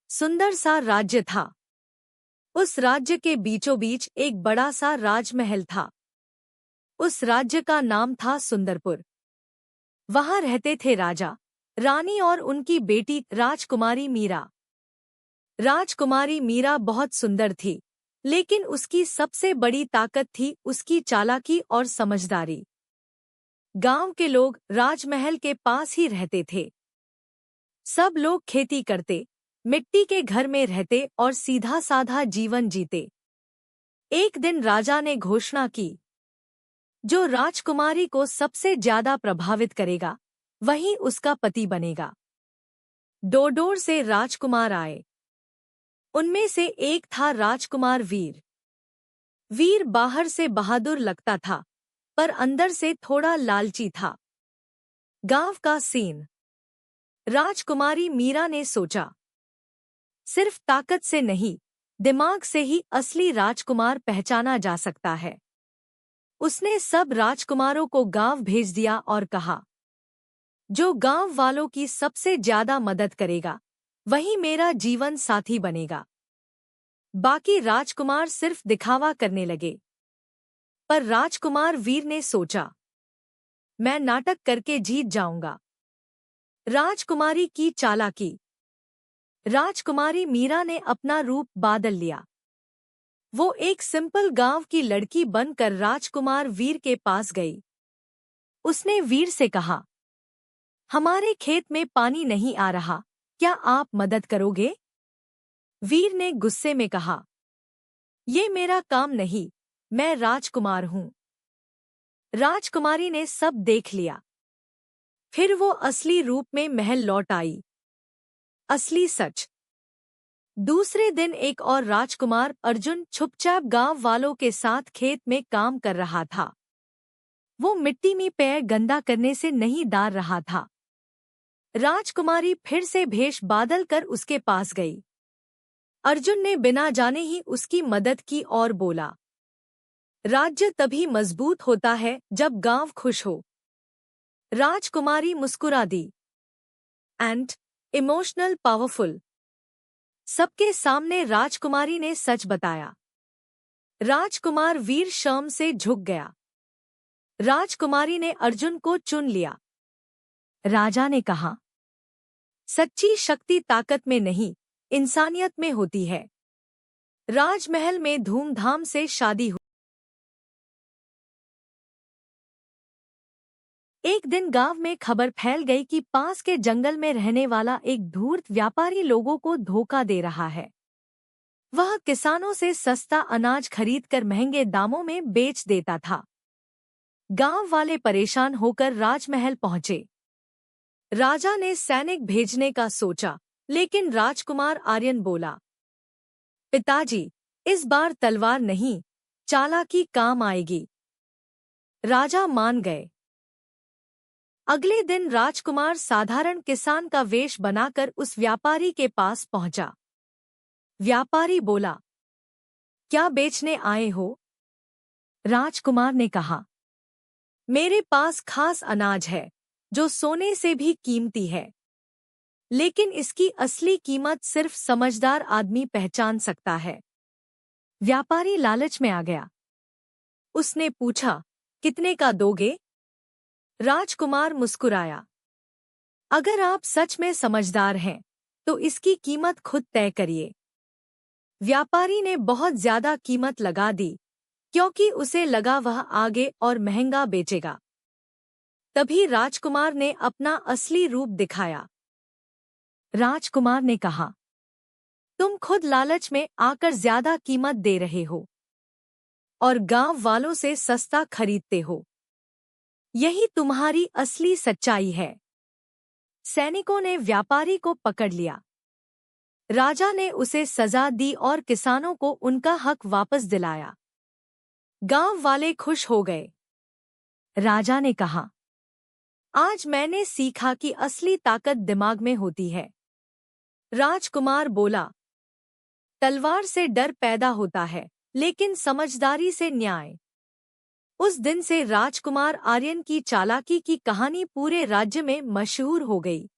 सुंदर सा राज्य था। उस राज्य के बीचों बीच एक बड़ा सा राजमहल था। उस राज्य का नाम था सुंदरपुर। वहां रहते थे राजा, रानी और उनकी बेटी राजकुमारी मीरा। राजकुमारी मीरा बहुत सुंदर थी, लेकिन उसकी सबसे बड़ी ताकत थी उसकी चालाकी और समझदारी। गांव के लोग राजमहल के पास ही रहते थे। सब लोग खेती करते, मिट्टी के घर में रहते और सीधा साधा जीवन जीते। एक दिन राजा ने घोषणा की, जो राजकुमारी को सबसे ज्यादा प्रभावित करेगा वही उसका पति बनेगा। डोडोर से राजकुमार आए। उनमें से एक था राजकुमार वीर। वीर बाहर से बहादुर लगता था, पर अंदर से थोड़ा लालची था। गांव का सीन। राजकुमारी मीरा ने सोचा, सिर्फ ताकत से नहीं, दिमाग से ही असली राजकुमार पहचाना जा सकता है। उसने सब राजकुमारों को गांव भेज दिया और कहा, जो गांव वालों की सबसे ज्यादा मदद करेगा वही मेरा जीवन साथी बनेगा। बाकी राजकुमार सिर्फ दिखावा करने लगे। पर राजकुमार वीर ने सोचा, मैं नाटक करके जीत जाऊंगा। राजकुमारी की चालाकी। राजकुमारी मीरा ने अपना रूप बदल लिया। वो एक सिंपल गांव की लड़की बनकर राजकुमार वीर के पास गई। उसने वीर से कहा, हमारे खेत में पानी नहीं आ रहा, क्या आप मदद करोगे? वीर ने गुस्से में कहा, ये मेरा काम नहीं, मैं राजकुमार हूं। राजकुमारी ने सब देख लिया। फिर वो असली रूप में महल लौट आई। असली सच। दूसरे दिन एक और राजकुमार अर्जुन चुपचाप गांव वालों के साथ खेत में काम कर रहा था। वो मिट्टी में पैर गंदा करने से नहीं डर रहा था। राजकुमारी फिर से भेष बदल कर उसके पास गई। अर्जुन ने बिना जाने ही उसकी मदद की और बोला, राज्य तभी मजबूत होता है जब गांव खुश हो। राजकुमारी मुस्कुरा दी। And emotional powerful. सबके सामने राजकुमारी ने सच बताया। राजकुमार वीर शर्म से झुक गया। राजकुमारी ने अर्जुन को चुन लिया। राजा ने कहा, सच्ची शक्ति ताकत में नहीं, इंसानियत में होती है। राजमहल में धूमधाम से शादी हुई। एक दिन गांव में खबर फैल गई कि पास के जंगल में रहने वाला एक धूर्त व्यापारी लोगों को धोखा दे रहा है। वह किसानों से सस्ता अनाज खरीदकर महंगे दामों में बेच देता था। गांव वाले परेशान होकर राजमहल पहुंचे। राजा ने सैनिक भेजने का सोचा, लेकिन राजकुमार आर्यन बोला, पिताजी, इस बार तलवार नहीं, चालाकी काम आएगी। राजा मान गए। अगले दिन राजकुमार साधारण किसान का वेश बनाकर उस व्यापारी के पास पहुंचा। व्यापारी बोला, क्या बेचने आए हो? राजकुमार ने कहा, मेरे पास खास अनाज है जो सोने से भी कीमती है, लेकिन इसकी असली कीमत सिर्फ समझदार आदमी पहचान सकता है। व्यापारी लालच में आ गया। उसने पूछा, कितने का दोगे? राजकुमार मुस्कुराया, अगर आप सच में समझदार हैं तो इसकी कीमत खुद तय करिए। व्यापारी ने बहुत ज्यादा कीमत लगा दी, क्योंकि उसे लगा वह आगे और महंगा बेचेगा। तभी राजकुमार ने अपना असली रूप दिखाया। राजकुमार ने कहा, तुम खुद लालच में आकर ज्यादा कीमत दे रहे हो और गांव वालों से सस्ता खरीदते हो। यही तुम्हारी असली सच्चाई है। सैनिकों ने व्यापारी को पकड़ लिया। राजा ने उसे सजा दी और किसानों को उनका हक वापस दिलाया। गांव वाले खुश हो गए। राजा ने कहा, आज मैंने सीखा कि असली ताकत दिमाग में होती है। राजकुमार बोला, तलवार से डर पैदा होता है, लेकिन समझदारी से न्याय। उस दिन से राजकुमार आर्यन की चालाकी की कहानी पूरे राज्य में मशहूर हो गई।